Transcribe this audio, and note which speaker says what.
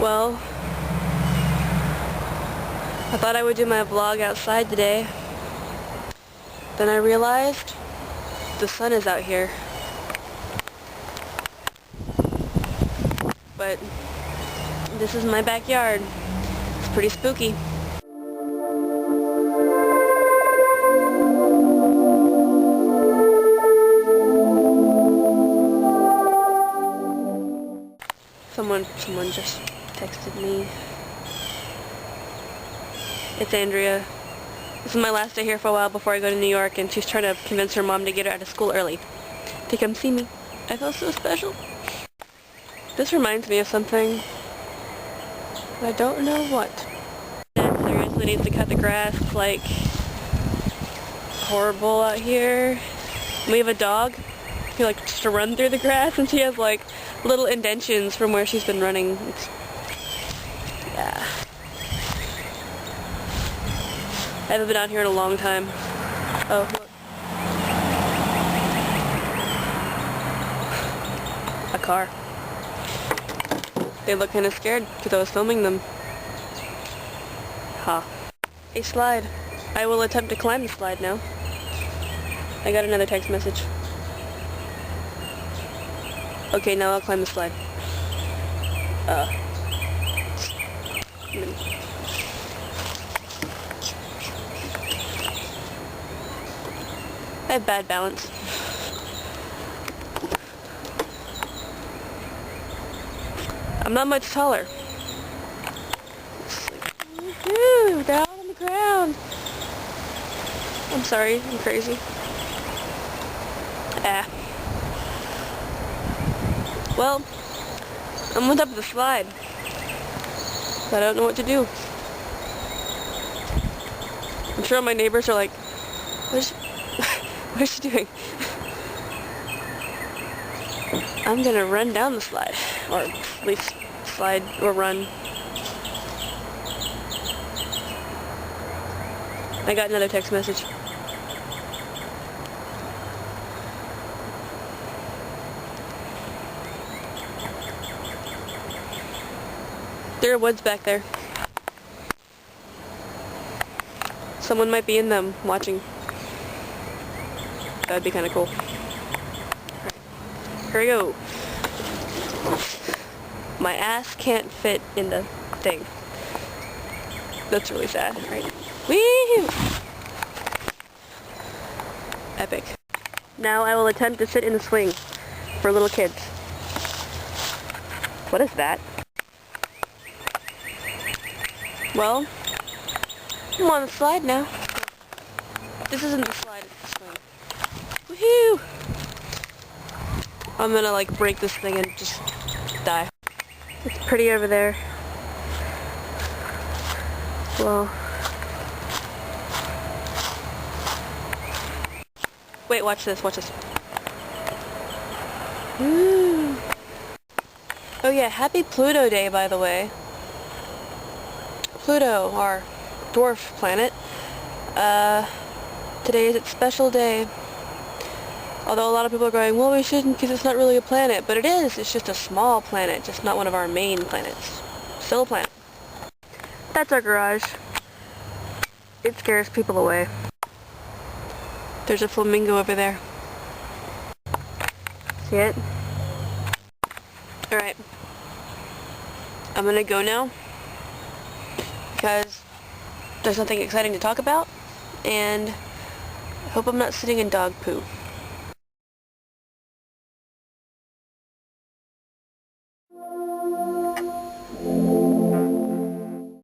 Speaker 1: Well, I thought I would do my vlog outside today. Then I realized the sun is out here. But this is my backyard. It's pretty spooky. Someone just texted me. It's Andrea. This is my last day here for a while before I go to New York, and she's trying to convince her mom to get her out of school early to come see me. I feel so special. This reminds me of something. I don't know what. Dad seriously needs to cut the grass. It's like horrible out here. We have a dog who likes just to run through the grass, and she has like little indentions from where she's been running. Yeah. I haven't been out here in a long time. Oh, look. A car. They look kind of scared because I was filming them. Ha. A slide. I will attempt to climb the slide now. I got another text message. Okay, now I'll climb the slide. I have bad balance. I'm not much taller. Woohoo! Down on the ground. I'm sorry, I'm crazy. Well, I'm on top of the slide, but I don't know what to do. I'm sure my neighbors are like, what is she doing? I'm gonna run down the slide, or at least slide or run. I got another text message. There are woods back there. Someone might be in them watching. That'd be kind of cool. Alright. Here we go. My ass can't fit in the thing. That's really sad, right? Woo! Epic. Now I will attempt to sit in the swing for little kids. What is that? Well, I'm on the slide now. This isn't the slide, it's the swing. Woohoo! I'm gonna like break this thing and just die. It's pretty over there. Well. Wait, watch this, watch this. Woo! Oh yeah, happy Pluto Day, by the way. Pluto, our dwarf planet. Today is its special day. Although a lot of people are going, well, we shouldn't because it's not really a planet. But it is. It's just a small planet, just not one of our main planets. Still a planet. That's our garage. It scares people away. There's a flamingo over there. See it? Alright. I'm gonna go now, because there's nothing exciting to talk about, and I hope I'm not sitting in dog poo.